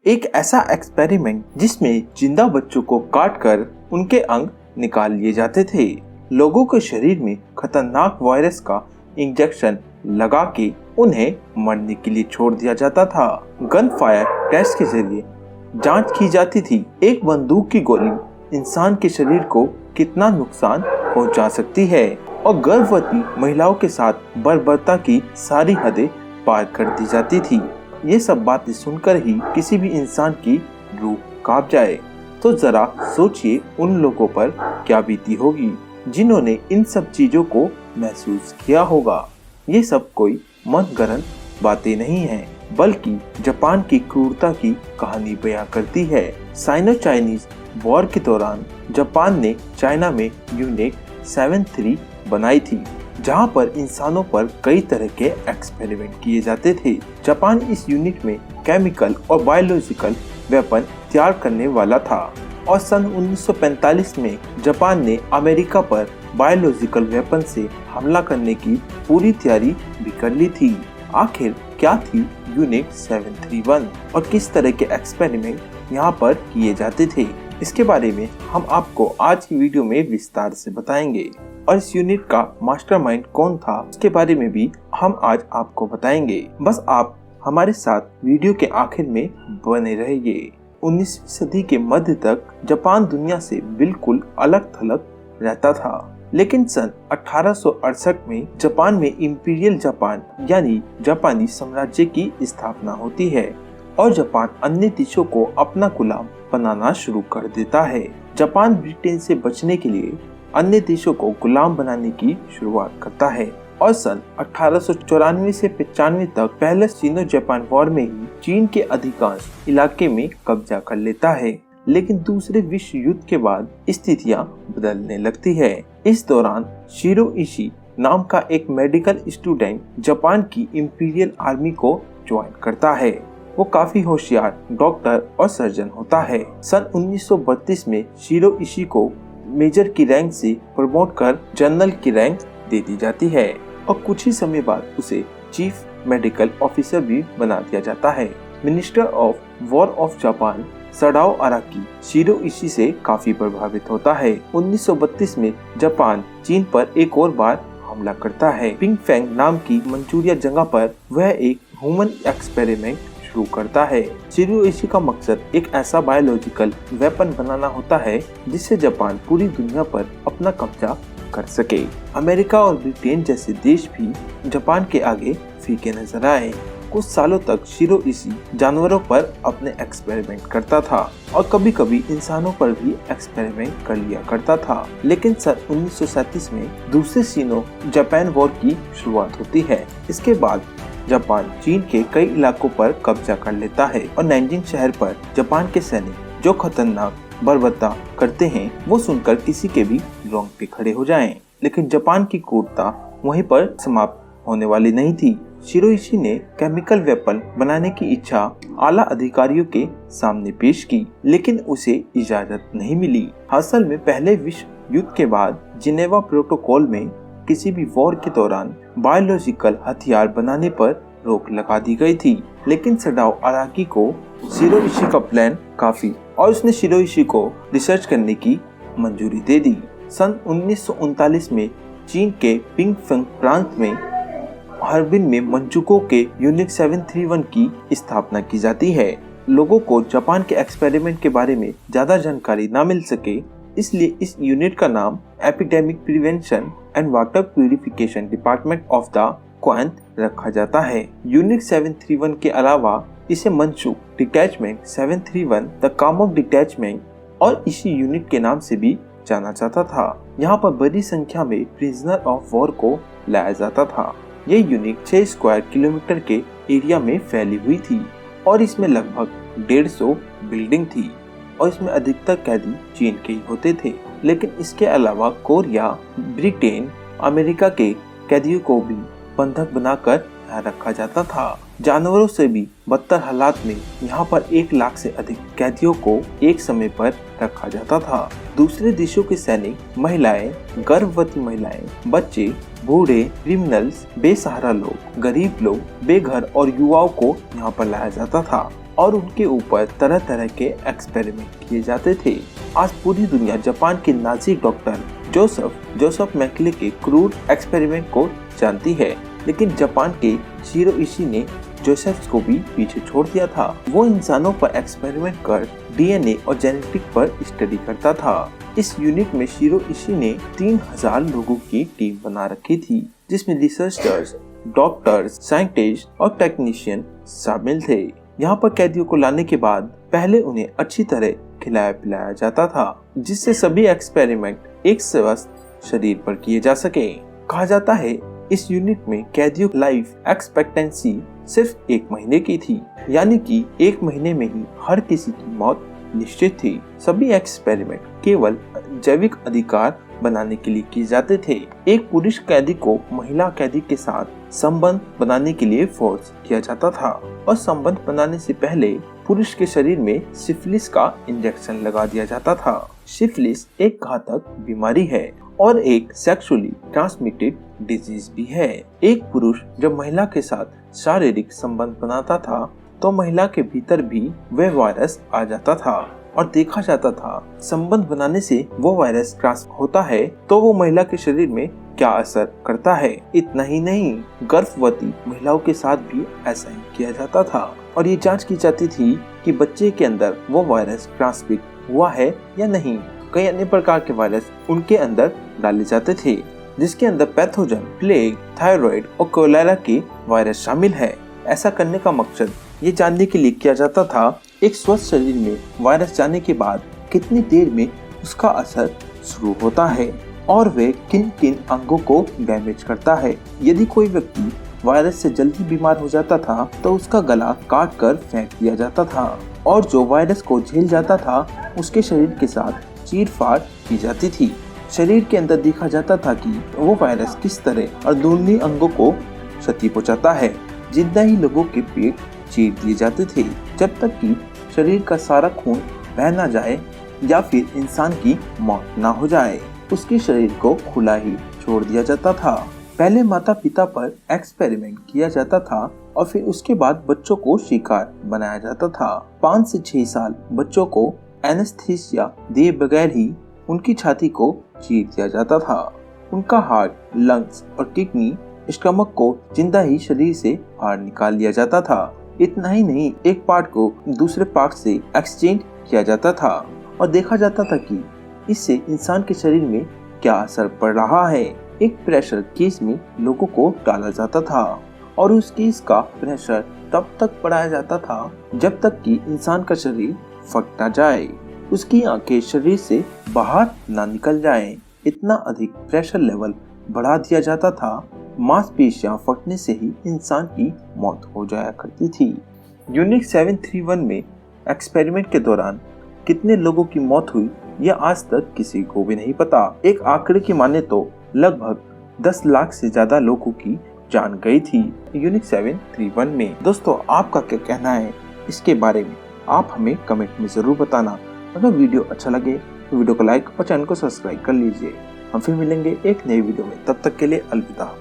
एक ऐसा एक्सपेरिमेंट जिसमें जिंदा बच्चों को काटकर उनके अंग निकाल लिए जाते थे। लोगों के शरीर में खतरनाक वायरस का इंजेक्शन लगा के उन्हें मरने के लिए छोड़ दिया जाता था। गन फायर टेस्ट के जरिए जांच की जाती थी एक बंदूक की गोली इंसान के शरीर को कितना नुकसान पहुंचा सकती है और गर्भवती महिलाओं के साथ बर्बरता की सारी हदें पार कर दी जाती थी। ये सब बातें सुनकर ही किसी भी इंसान की रूह कांप जाए। तो जरा सोचिए उन लोगों पर क्या बीती होगी जिन्होंने इन सब चीजों को महसूस किया होगा। ये सब कोई मनगढ़ंत बातें नहीं हैं, बल्कि जापान की क्रूरता की कहानी बयां करती है। साइनो चाइनीज वॉर के दौरान जापान ने चाइना में यूनिट 73 बनाई थी, जहां पर इंसानों पर कई तरह के एक्सपेरिमेंट किए जाते थे। जापान इस यूनिट में केमिकल और बायोलॉजिकल वेपन तैयार करने वाला था और सन 1945 में जापान ने अमेरिका पर बायोलॉजिकल वेपन से हमला करने की पूरी तैयारी भी कर ली थी। आखिर क्या थी यूनिट 731 और किस तरह के एक्सपेरिमेंट यहाँ पर किए जाते थे, इसके बारे में हम आपको आज की वीडियो में विस्तार से बताएंगे। और इस यूनिट का मास्टरमाइंड कौन था उसके बारे में भी हम आज आपको बताएंगे। बस आप हमारे साथ वीडियो के आखिर में बने रहिए। 19वीं सदी के मध्य तक जापान दुनिया से बिल्कुल अलग थलग रहता था, लेकिन सन 1868 में जापान में इंपीरियल जापान यानी जापानी साम्राज्य की स्थापना होती है और जापान अन्य देशों को अपना गुलाम बनाना शुरू कर देता है। जापान ब्रिटेन से बचने के लिए अन्य देशों को गुलाम बनाने की शुरुआत करता है और सन 1894 से 95 तक पहले चीनो जापान वॉर में ही चीन के अधिकांश इलाके में कब्जा कर लेता है। लेकिन दूसरे विश्व युद्ध के बाद स्थितियां बदलने लगती है। इस दौरान शिरो इशी नाम का एक मेडिकल स्टूडेंट जापान की इंपीरियल आर्मी को ज्वाइन करता है। वो काफी होशियार डॉक्टर और सर्जन होता है। सन 1932 में शिरो इशी को मेजर की रैंक से प्रमोट कर जनरल की रैंक दे दी जाती है और कुछ ही समय बाद उसे चीफ मेडिकल ऑफिसर भी बना दिया जाता है। Minister of war of Japan Sadao अराकी शिरो इशी से काफी प्रभावित होता है। 1932 में जापान चीन पर एक और बार हमला करता है। पिंग फेंग नाम की मंचूरिया जगह पर वह एक ह्यूमन एक्सपेरिमेंट शुरू करता है। शिरो इशी का मकसद एक ऐसा बायोलॉजिकल वेपन बनाना होता है जिससे जापान पूरी दुनिया पर अपना कब्जा कर सके। अमेरिका और ब्रिटेन जैसे देश भी जापान के आगे फीके नजर आए। कुछ सालों तक शिरो इशी जानवरों पर अपने एक्सपेरिमेंट करता था और कभी कभी इंसानों पर भी एक्सपेरिमेंट कर लिया करता था। लेकिन सन 1937 में दूसरे सीनो जापान वॉर की शुरुआत होती है। इसके बाद जापान चीन के कई इलाकों पर कब्जा कर लेता है और नैनजिंग शहर पर जापान के सैनिक जो खतरनाक बर्बरता करते हैं वो सुनकर किसी के भी रोंगटे खड़े हो जाएं। लेकिन जापान की क्रूरता वहीं पर समाप्त होने वाली नहीं थी। शिरो इशी ने केमिकल वेपन बनाने की इच्छा आला अधिकारियों के सामने पेश की, लेकिन उसे इजाजत नहीं मिली। असल में पहले विश्व युद्ध के बाद जिनेवा प्रोटोकॉल में किसी भी वॉर के दौरान बायोलॉजिकल हथियार बनाने पर रोक लगा दी गई थी। लेकिन सडाओ अराकी को शिरो इशी का प्लान काफी और उसने शिरो इशी को रिसर्च करने की मंजूरी दे दी। सन 1939 में चीन के पिंगफेंग प्रांत में हार्बिन में मंचुको के यूनिट 731 की स्थापना की जाती है। लोगों को जापान के एक्सपेरिमेंट के बारे में ज्यादा जानकारी न मिल सके, इसलिए इस यूनिट का नाम epidemic prevention and water purification department of the Kwantung रखा जाता है। यूनिट 731 के अलावा इसे मंचू डिटैचमेंट 731 द कामोक डिटैचमेंट और इसी यूनिट के नाम से भी जाना जाता था। यहाँ पर बड़ी संख्या में प्रिजनर ऑफ वॉर को लाया जाता था। ये यूनिट 6 स्क्वायर किलोमीटर के एरिया में फैली हुई थी और इसमें लगभग 150 बिल्डिंग थी और इसमें अधिकतर कैदी चीन के ही होते थे। लेकिन इसके अलावा कोरिया, ब्रिटेन, अमेरिका के कैदियों को भी बंधक बनाकर यहाँ रखा जाता था। जानवरों से भी बदतर हालात में यहाँ पर 1 लाख से अधिक कैदियों को एक समय पर रखा जाता था। दूसरे देशों के सैनिक, महिलाएं, गर्भवती महिलाएं, बच्चे, बूढ़े, क्रिमिनल्स, बेसहारा लोग, गरीब लोग, बेघर और युवाओं को यहाँ पर लाया जाता था और उनके ऊपर तरह तरह के एक्सपेरिमेंट किए जाते थे। आज पूरी दुनिया जापान के नाजी डॉक्टर जोसेफ मेंगले के क्रूर एक्सपेरिमेंट को जानती है, लेकिन जापान के शिरो इशी ने जोसेफ को भी पीछे छोड़ दिया था। वो इंसानों पर एक्सपेरिमेंट कर डीएनए और जेनेटिक पर स्टडी करता था। इस यूनिट में शिरो इशी ने 3000 लोगों की टीम बना रखी थी, जिसमें रिसर्चर्स, डॉक्टर्स, साइंटिस्ट और टेक्नीशियन शामिल थे। यहाँ पर कैदियों को लाने के बाद पहले उन्हें अच्छी तरह खिलाया पिलाया जाता था, जिससे सभी एक्सपेरिमेंट एक स्वस्थ शरीर पर किए जा सके। कहा जाता है इस यूनिट में कैदियों की लाइफ एक्सपेक्टेंसी सिर्फ 1 महीने की थी, यानी कि 1 महीने में ही हर किसी की मौत निश्चित थी। सभी एक्सपेरिमेंट केवल जैविक अधिकार बनाने के लिए किए जाते थे। एक पुरुष कैदी को महिला कैदी के साथ संबंध बनाने के लिए फोर्स किया जाता था और संबंध बनाने से पहले पुरुष के शरीर में सिफिलिस का इंजेक्शन लगा दिया जाता था। सिफिलिस एक घातक बीमारी है और एक सेक्सुअली ट्रांसमिटेड डिजीज भी है। एक पुरुष जब महिला के साथ शारीरिक संबंध बनाता था तो महिला के भीतर भी वह वायरस आ जाता था और देखा जाता था संबंध बनाने से वो वायरस ट्रांसफर होता है तो वो महिला के शरीर में क्या असर करता है। इतना ही नहीं, गर्भवती महिलाओं के साथ भी ऐसा ही किया जाता था और ये जांच की जाती थी कि बच्चे के अंदर वो वायरस ट्रांसमिट हुआ है या नहीं। कई अन्य प्रकार के वायरस उनके अंदर डाले जाते थे, जिसके अंदर पैथोजन, प्लेग, थायराइड और कोलेरा के वायरस शामिल है। ऐसा करने का मकसद ये जानने के लिए किया जाता था एक स्वस्थ शरीर में वायरस जाने के बाद कितनी देर में उसका असर शुरू होता है और वे किन किन अंगों को डैमेज करता है। यदि कोई व्यक्ति वायरस से जल्दी बीमार हो जाता था तो उसका गला काट कर फेंक दिया जाता था और जो वायरस को झेल जाता था उसके शरीर के साथ चीर-फाड़ की जाती थी। शरीर के अंदर देखा जाता था कि वो वायरस किस तरह और अंदरूनी अंगों को क्षति पहुंचाता है। जिंदा ही लोगों के पेट चीर दिए जाते थे जब तक कि शरीर का सारा खून बह ना जाए या फिर इंसान की मौत ना हो जाए। उसके शरीर को खुला ही छोड़ दिया जाता था। पहले माता पिता पर एक्सपेरिमेंट किया जाता था और फिर उसके बाद बच्चों को शिकार बनाया जाता था। 5 से 6 साल बच्चों को एनेस्थीसिया दिए बगैर ही उनकी छाती को चीर दिया जाता था। उनका हार्ट, लंग्स और किडनी, स्टमक को जिंदा ही शरीर से बाहर निकाल लिया जाता था। इतना ही नहीं, एक पार्ट को दूसरे पार्ट से एक्सचेंज किया जाता था और देखा जाता था कि इससे इंसान के शरीर में क्या असर पड़ रहा है। एक प्रेशर केस में लोगों को डाला जाता था और उस केस का प्रेशर तब तक बढ़ाया जाता था जब तक कि इंसान का शरीर फट ना जाए, उसकी आंखें शरीर से बाहर ना निकल जाएं। इतना अधिक प्रेशर लेवल बढ़ा दिया जाता था, मांसपेशियां फटने से ही इंसान की मौत हो जाया करती थी। यूनिट 731 में एक्सपेरिमेंट के दौरान कितने लोगों की मौत हुई यह आज तक किसी को भी नहीं पता। एक आंकड़े की माने तो लगभग 10 लाख से ज्यादा लोगों की जान गई थी यूनिट 731 में। दोस्तों, आपका क्या कहना है इसके बारे में आप हमें कमेंट में जरूर बताना। अगर वीडियो अच्छा लगे तो वीडियो को लाइक और चैनल को सब्सक्राइब कर लीजिए। हम फिर मिलेंगे एक नई वीडियो में, तब तक के लिए अलविदा।